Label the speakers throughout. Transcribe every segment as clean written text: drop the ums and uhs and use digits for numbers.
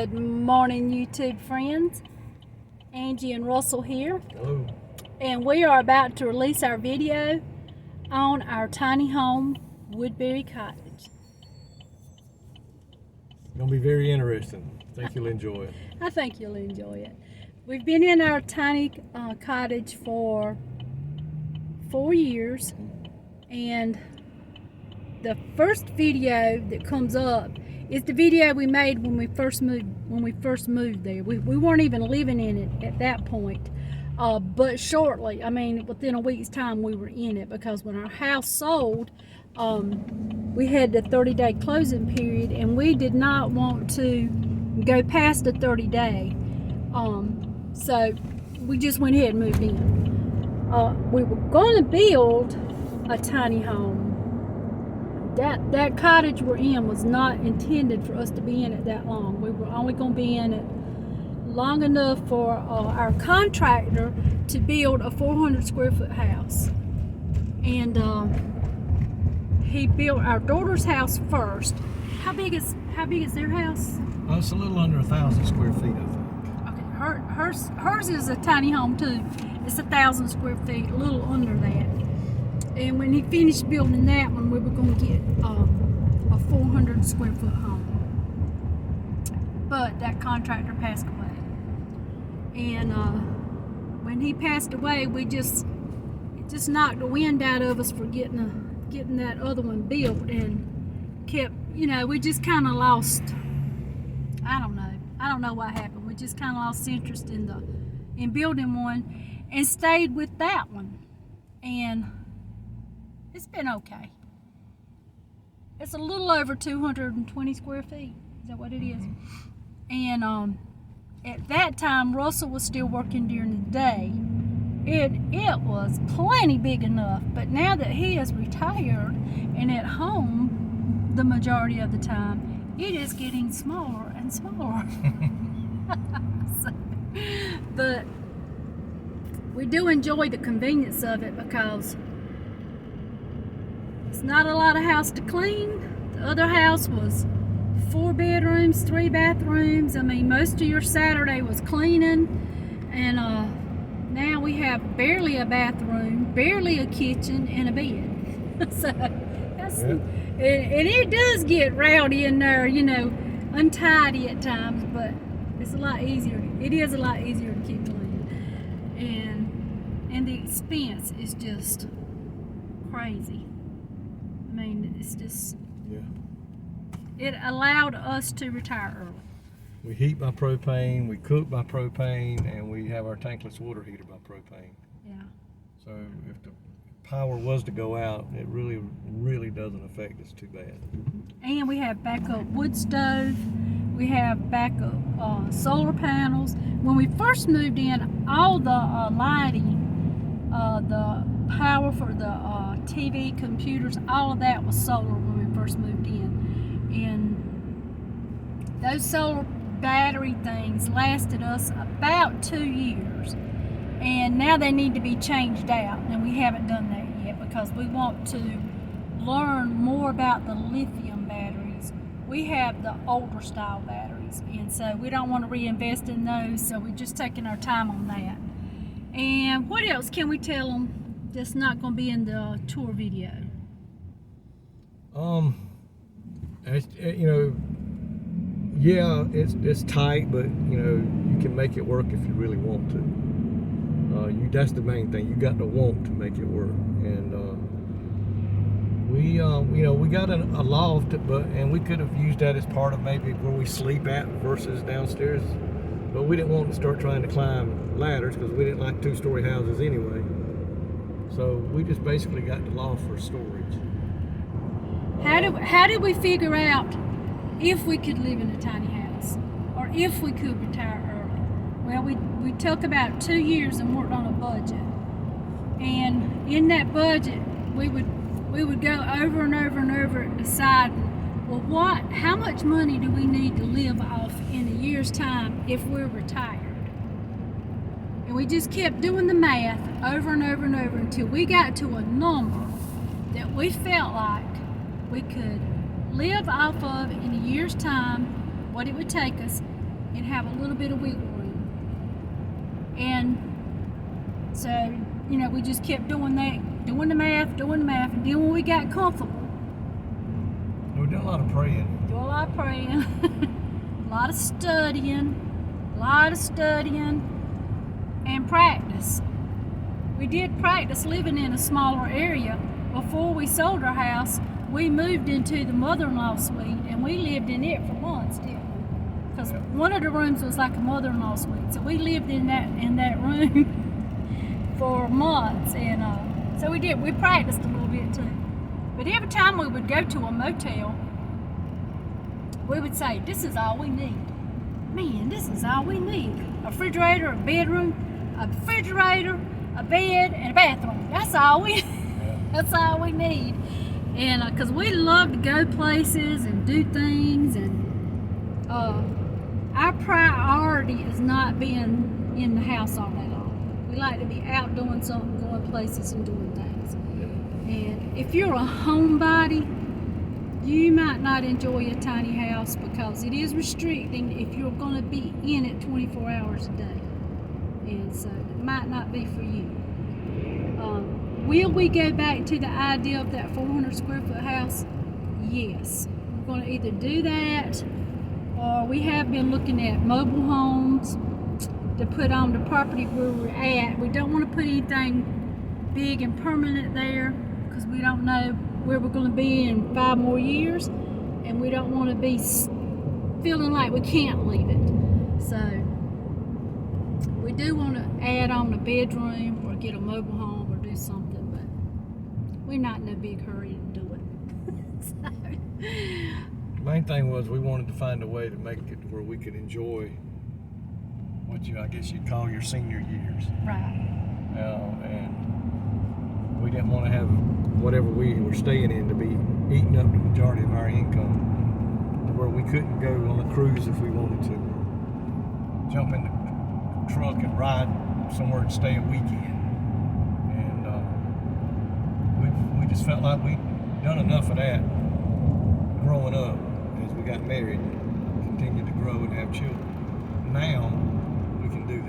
Speaker 1: Good morning, YouTube friends. Angie and Russell here.
Speaker 2: Hello.
Speaker 1: And we are about to release our video on our tiny home, Woodbury Cottage.
Speaker 2: It's going to be very interesting. I think you'll enjoy it.
Speaker 1: I think you'll enjoy it. We've been in our tiny cottage for 4 years, and the first video that comes up is the video we made when we first moved there. We weren't even living in it at that point, but shortly, I mean within a week's time, we were in it, because when our house sold, we had the 30-day closing period, and we did not want to go past the 30-day, so we just went ahead and moved in. We were going to build a tiny home. That cottage we're in was not intended for us to be in it that long. We were only going to be in it long enough for our contractor to build a 400 square foot house. And he built our daughter's house first. How big is their house?
Speaker 2: Oh, it's a little under 1,000 square feet, I think.
Speaker 1: Okay, hers is a tiny home too. It's 1,000 square feet, a little under that. And when he finished building that one, we were going to get a 400 square foot home. But that contractor passed away. And when he passed away, it just knocked the wind out of us for getting that other one built, and kept, we just kind of lost, I don't know what happened. We just kind of lost interest in building one, and stayed with that one. And it's been okay. It's a little over 220 square feet. Is that what it is? And at that time, Russell was still working during the day. It was plenty big enough. But now that he is retired and at home the majority of the time, it is getting smaller and smaller. But we do enjoy the convenience of it, because it's not a lot of house to clean. The other house was 4 bedrooms, 3 bathrooms. I mean, most of your Saturday was cleaning. And now we have barely a bathroom, barely a kitchen, and a bed. So that's, and it does get rowdy in there, untidy at times, but it's a lot easier. It is a lot easier to keep clean. And the expense is just crazy. I mean, it's just, it allowed us to retire early.
Speaker 2: We heat by propane, we cook by propane, and we have our tankless water heater by propane.
Speaker 1: Yeah.
Speaker 2: So if the power was to go out, it really, really doesn't affect us too bad.
Speaker 1: And we have backup wood stove. We have backup solar panels. When we first moved in, all the lighting, the power for the TV, computers, all of that was solar when we first moved in. And those solar battery things lasted us about 2 years. And now they need to be changed out, and we haven't done that yet, because we want to learn more about the lithium batteries. We have the older style batteries, and so we don't want to reinvest in those, so we're just taking our time on that. And what else can we tell them that's not going to be in the tour video?
Speaker 2: Yeah, it's tight, but you can make it work if you really want to. That's the main thing. You got to want to make it work. And we got a loft, and we could have used that as part of maybe where we sleep at versus downstairs. But we didn't want to start trying to climb ladders, because we didn't like 2-story houses anyway. So we just basically got the loft for storage.
Speaker 1: How did we figure out if we could live in a tiny house, or if we could retire early? Well, we took about 2 years and worked on a budget. And in that budget, we would go over and over and over and decide, well, how much money do we need to live off in a year's time if we're retired? And we just kept doing the math over and over and over until we got to a number that we felt like we could live off of in a year's time, what it would take us, and have a little bit of wiggle room. And so, you know, we just kept doing that, doing the math, and then when we got comfortable,
Speaker 2: We did a lot of praying.
Speaker 1: do a lot of praying, a lot of studying, and practice. We did practice living in a smaller area. Before we sold our house, we moved into the mother-in-law suite, and we lived in it for months, didn't we? Because one of the rooms was like a mother-in-law suite, so we lived in that room for months, and so we did. We practiced a little bit too. But every time we would go to a motel, we would say, "This is all we need. Man, this is all we need: a refrigerator, a bedroom, a refrigerator, a bed, and a bathroom. That's all we." That's all we need. And because we love to go places and do things, and our priority is not being in the house all day long. We like to be out doing something, going places and doing things. And if you're a homebody, you might not enjoy a tiny house because it is restricting if you're going to be in it 24 hours a day. And so it might not be for you. Will we go back to the idea of that 400 square foot house? Yes. We're going to either do that, or we have been looking at mobile homes to put on the property where we're at. We don't want to put anything big and permanent there because we don't know where we're going to be in 5 more years, and we don't want to be feeling like we can't leave it. So we do want to add on a bedroom or get a mobile home or do something. We're not in a big hurry to do it. So.
Speaker 2: The main thing was we wanted to find a way to make it where we could enjoy what I guess you'd call your senior years.
Speaker 1: Right.
Speaker 2: And we didn't want to have whatever we were staying in to be eating up the majority of our income, to where we couldn't go on a cruise if we wanted to. Jump in the truck and ride somewhere and stay a weekend. We just felt like we'd done enough of that growing up as we got married and continued to grow and have children. Now we can do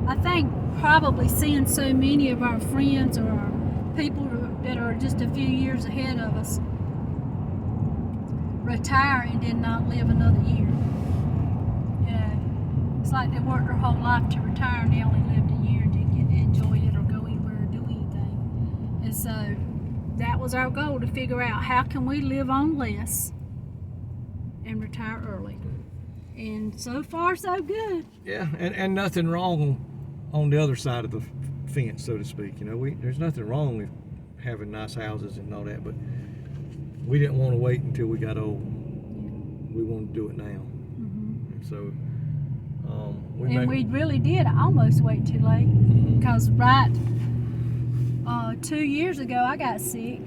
Speaker 2: that.
Speaker 1: I think probably seeing so many of our friends or our people that are just a few years ahead of us retire and did not live another year. You know, it's like they worked their whole life to retire and they only lived a year and didn't get to enjoy it or go anywhere or do anything. And so that was our goal, to figure out how can we live on less and retire early. And so far, so good.
Speaker 2: Yeah, and nothing wrong on the other side of the fence, so to speak. You know, there's nothing wrong with having nice houses and all that, but we didn't want to wait until we got old. We wanted to do it now.
Speaker 1: Mm-hmm.
Speaker 2: And so
Speaker 1: we really did almost wait too late, because 2 years ago I got sick.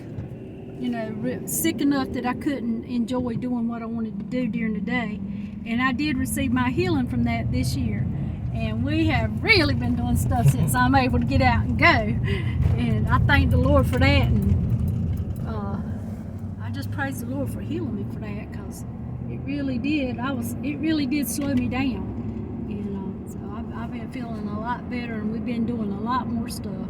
Speaker 1: You know, sick enough that I couldn't enjoy doing what I wanted to do during the day. And I did receive my healing from that this year. And we have really been doing stuff since I'm able to get out and go. And I thank the Lord for that. And I just praise the Lord for healing me for that, because it really did. It really did slow me down. And so I've been feeling a lot better, and we've been doing a lot more stuff.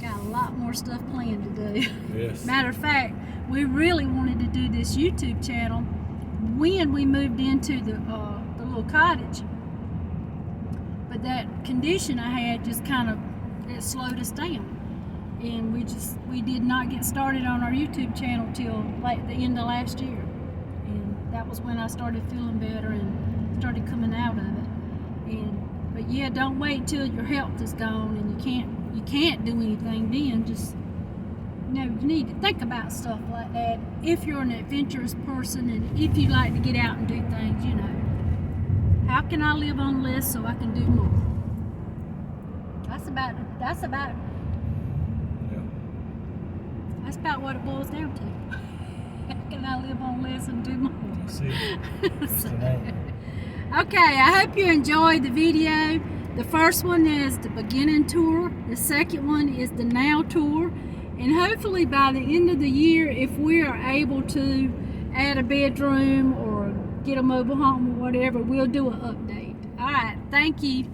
Speaker 1: Got a lot more stuff planned to do.
Speaker 2: Yes.
Speaker 1: Matter of fact, we really wanted to do this YouTube channel when we moved into the little cottage, but that condition I had just kind of, it slowed us down, and we did not get started on our YouTube channel till like the end of last year, and that was when I started feeling better and started coming out of it. But yeah, don't wait till your health is gone and you can't do anything then. Just, you need to think about stuff like that if you're an adventurous person, and if you like to get out and do things. How can I live on less so I can do more? That's about what it boils down to. How can I live on less and do more?
Speaker 2: That's it. That's the name.
Speaker 1: Okay, I hope you enjoyed the video. The first one is the beginning tour. The second one is the now tour. And hopefully by the end of the year, if we are able to add a bedroom or get a mobile home or whatever, we'll do an update. All right, thank you.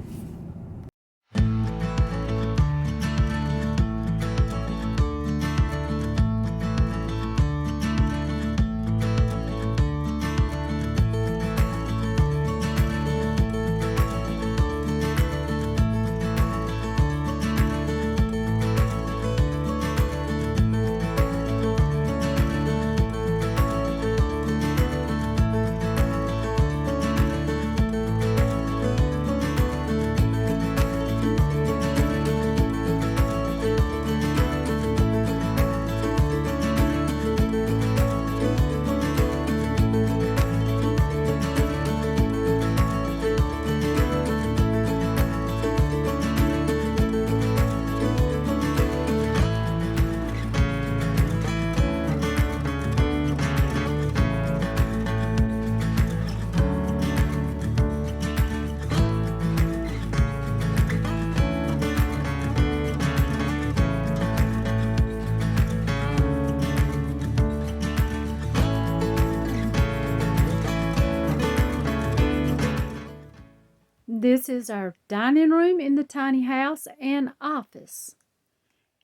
Speaker 1: This is our dining room in the tiny house and office.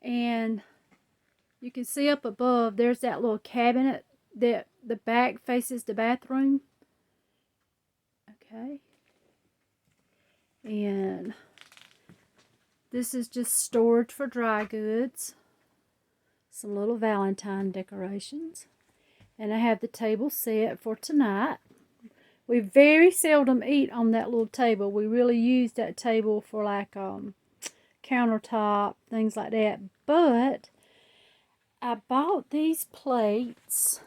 Speaker 1: And you can see up above, there's that little cabinet that the back faces the bathroom. Okay. And this is just storage for dry goods. Some little Valentine decorations. And I have the table set for tonight. We very seldom eat on that little table. We really use that table for like countertop, things like that. But I bought these plates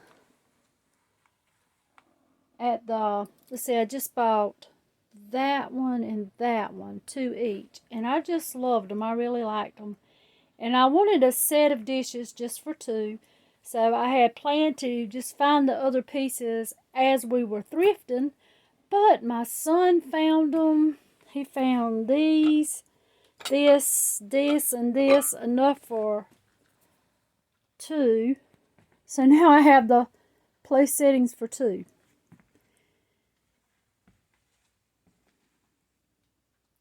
Speaker 1: at the, let's see, I just bought that one and that one, 2 each. And I just loved them. I really liked them. And I wanted a set of dishes just for 2. So I had planned to just find the other pieces as we were thrifting. But my son found them. He found these, this, and this, enough for 2. So now I have the place settings for 2.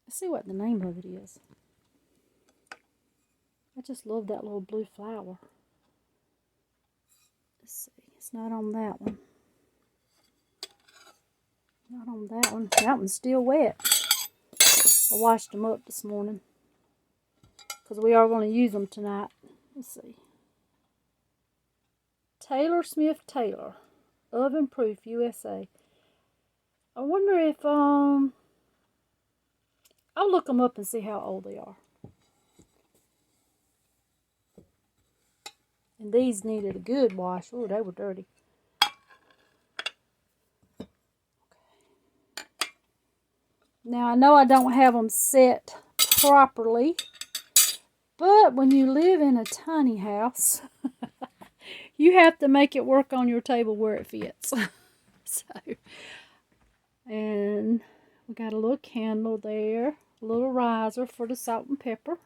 Speaker 1: Let's see what the name of it is. I just love that little blue flower. Let's see. It's not on that one. Not on that one. That one's still wet. I washed them up this morning. Because we are going to use them tonight. Let's see. Taylor Smith Taylor. Oven Proof USA. I wonder if, I'll look them up and see how old they are. And these needed a good wash. Oh, they were dirty. Now, I know I don't have them set properly, but when you live in a tiny house, you have to make it work on your table where it fits. So, and we got a little candle there, a little riser for the salt and pepper.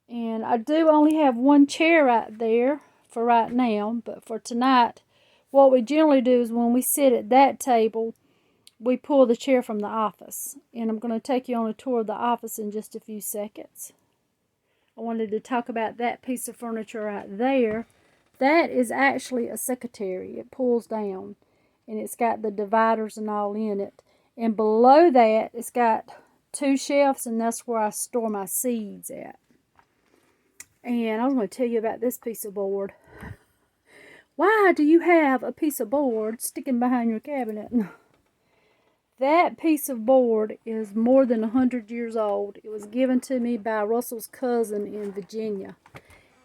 Speaker 1: And I do only have one chair right there for right now, but for tonight, what we generally do is when we sit at that table, we pull the chair from the office. And I'm going to take you on a tour of the office in just a few seconds. I wanted to talk about that piece of furniture right there. That is actually a secretary. It pulls down. And it's got the dividers and all in it. And below that, it's got 2 shelves, and that's where I store my seeds at. And I was going to tell you about this piece of board. Why do you have a piece of board sticking behind your cabinet? That piece of board is more than 100 years old. It was given to me by Russell's cousin in Virginia.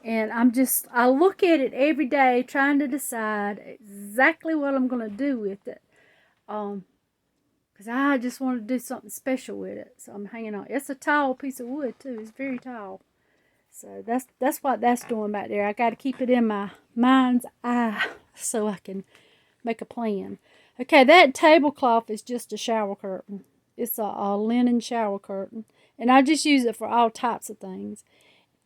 Speaker 1: And I look at it every day trying to decide exactly what I'm going to do with it. Because I just want to do something special with it. So I'm hanging on. It's a tall piece of wood too. It's very tall. So that's what that's doing back there. I got to keep it in my mind's eye so I can make a plan. Okay, that tablecloth is just a shower curtain. It's a linen shower curtain. And I just use it for all types of things.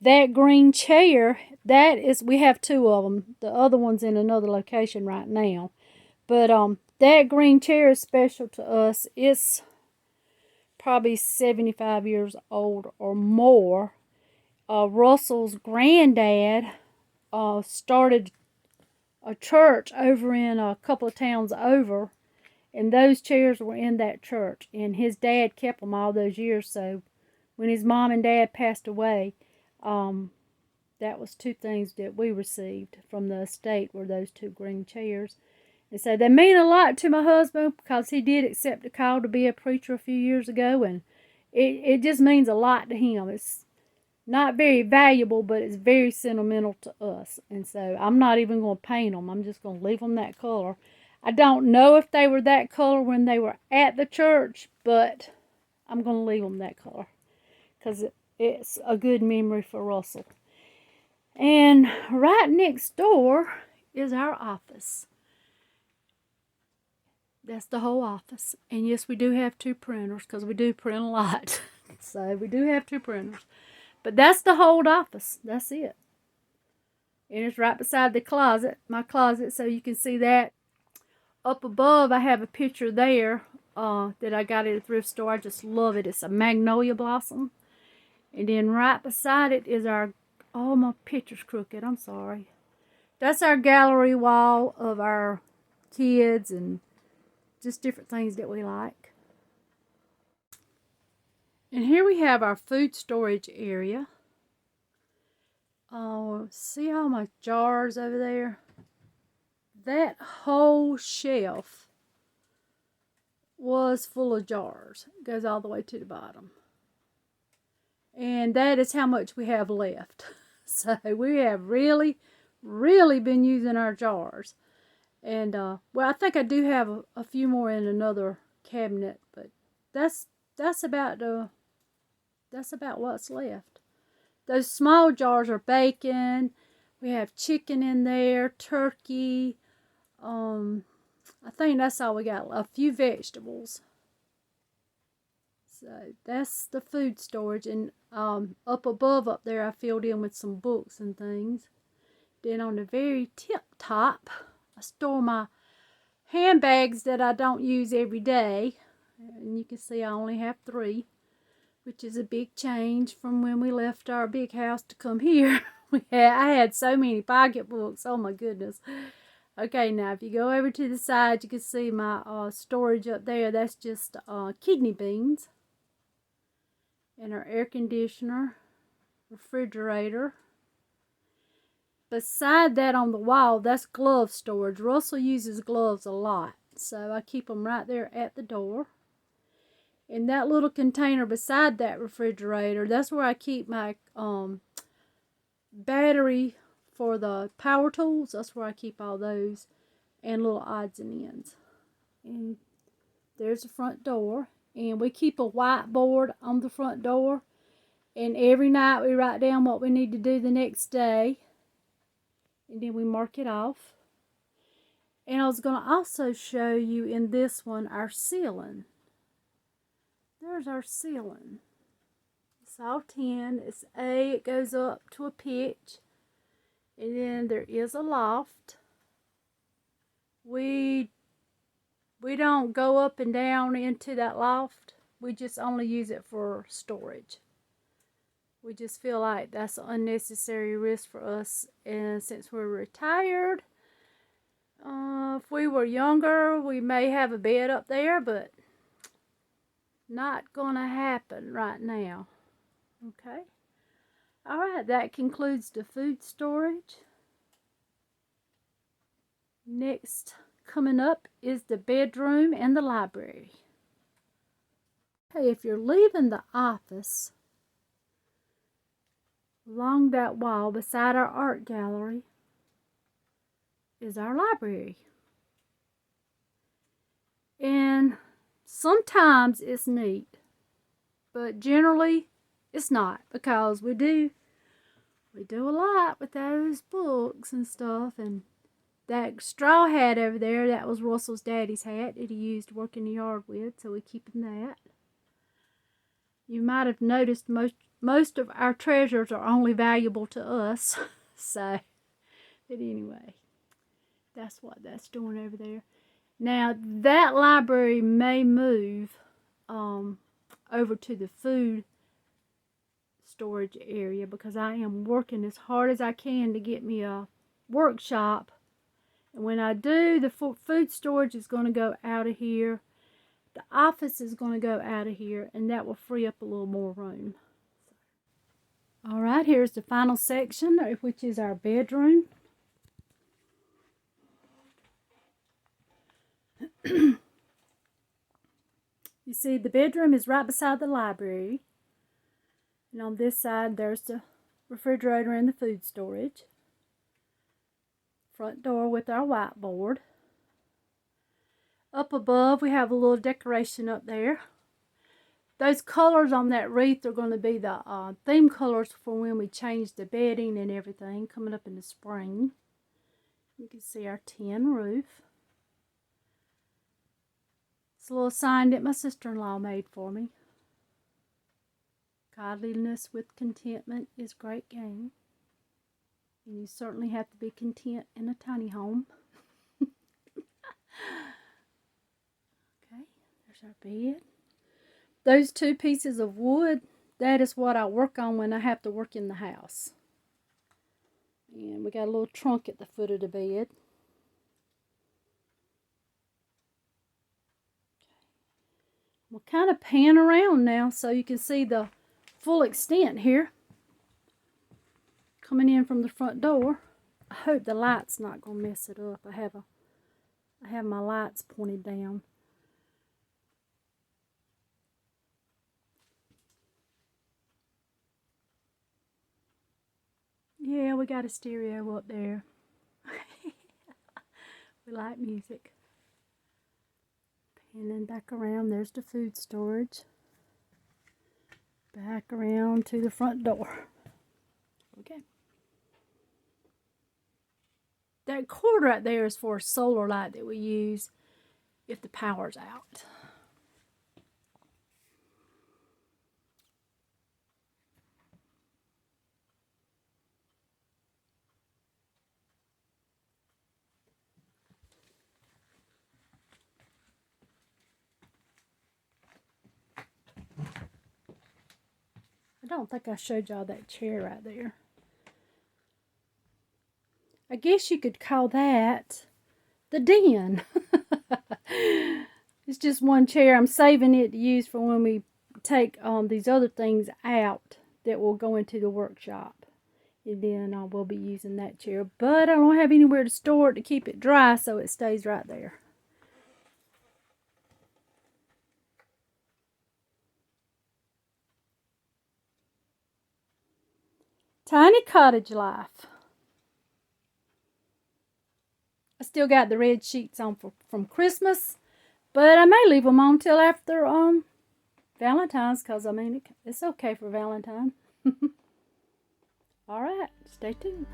Speaker 1: That green chair, we have 2 of them. The other one's in another location right now. But that green chair is special to us. It's probably 75 years old or more. Russell's granddad started a church over in a couple of towns over, and those chairs were in that church, and his dad kept them all those years. So when his mom and dad passed away, that was two things that we received from the estate, were those two green chairs. And so they mean a lot to my husband, because he did accept a call to be a preacher a few years ago, and it just means a lot to him. It's not very valuable, but it's very sentimental to us. And so I'm not even going to paint them. I'm just going to leave them that color. I don't know if they were that color when they were at the church, but I'm going to leave them that color, because it's a good memory for Russell. And right next door is our office. That's the whole office. And yes, we do have two printers, because we do print a lot. So we do have two printers. But that's the whole office. That's it. And it's right beside the closet, my closet, so you can see that. Up above, I have a picture there that I got at a thrift store. I just love it. It's a magnolia blossom. And then right beside it is our, oh, my picture's crooked. I'm sorry. That's our gallery wall of our kids and just different things that we like. And here we have our food storage area. Oh, see all my jars over there? That whole shelf was full of jars. It goes all the way to the bottom. And that is how much we have left. So we have really, really been using our jars. And, well, I think I do have a few more in another cabinet, but that's about what's left. Those small jars are bacon. We have chicken in there, turkey. I think that's all we got. A few vegetables. So that's the food storage. And up above up there, I filled in with some books and things. Then on the very tip top, I store my handbags that I don't use every day. And you can see I only have 3, which is a big change from when we left our big house to come here. I had so many pocketbooks. Oh my goodness. Okay, now if you go over to the side, you can see my storage up there. That's just kidney beans. And our air conditioner, refrigerator. Beside that on the wall, that's glove storage. Russell uses gloves a lot, so I keep them right there at the door. In that little container beside that refrigerator, that's where I keep my battery for the power tools. That's where I keep all those, and little odds and ends. And there's the front door. And we keep a whiteboard on the front door. And every night we write down what we need to do the next day. And then we mark it off. And I was going to also show you in this one our ceiling. There's our ceiling. It's all tin. It's it goes up to a pitch. And then there is a loft. We don't go up and down into that loft. We just only use it for storage. We just feel like that's an unnecessary risk for us. And since we're retired, if we were younger, we may have a bed up there, but not gonna happen right now. Okay. All right, that concludes the food storage. Next, coming up is the bedroom and the library. Okay, if you're leaving the office, along that wall beside our art gallery is our library. And sometimes it's neat, but generally it's not, because we do a lot with those books and stuff. And that straw hat over there, that was Russell's daddy's hat that he used to work in the yard with, so we keep him that. You might have noticed most of our treasures are only valuable to us. So, but anyway, that's what that's doing over there. Now that library may move over to the food storage area because I am working as hard as I can to get me a workshop. And when I do, the food storage is going to go out of here. The office is going to go out of here, and that will free up a little more room. All right, here's the final section, which is our bedroom. You see, the bedroom is right beside the library. And on this side, there's the refrigerator and the food storage. Front door with our whiteboard. Up above, we have a little decoration up there. Those colors on that wreath are going to be the theme colors for when we change the bedding and everything coming up in the spring. You can see our tin roof. It's a little sign that my sister-in-law made for me. Godliness with contentment is great gain. And you certainly have to be content in a tiny home. Okay, there's our bed. Those two pieces of wood, that is what I work on when I have to work in the house. And we got a little trunk at the foot of the bed. We'll kind of pan around now so you can see the full extent here. Coming in from the front door. I hope the light's not going to mess it up. I have my lights pointed down. Yeah, we got a stereo up there. We like music. Panning back around, there's the food storage. Back around to the front door. Okay. That cord right there is for a solar light that we use if the power's out. I don't think I showed y'all that chair right there. I guess you could call that the den. It's just one chair. I'm saving it to use for when we take these other things out that will go into the workshop. And then I will be using that chair. But I don't have anywhere to store it to keep it dry, so it stays right there. Tiny cottage life. I still got the red sheets on from Christmas, but I may leave them on till after Valentine's, because I mean it's okay for Valentine. All right, stay tuned.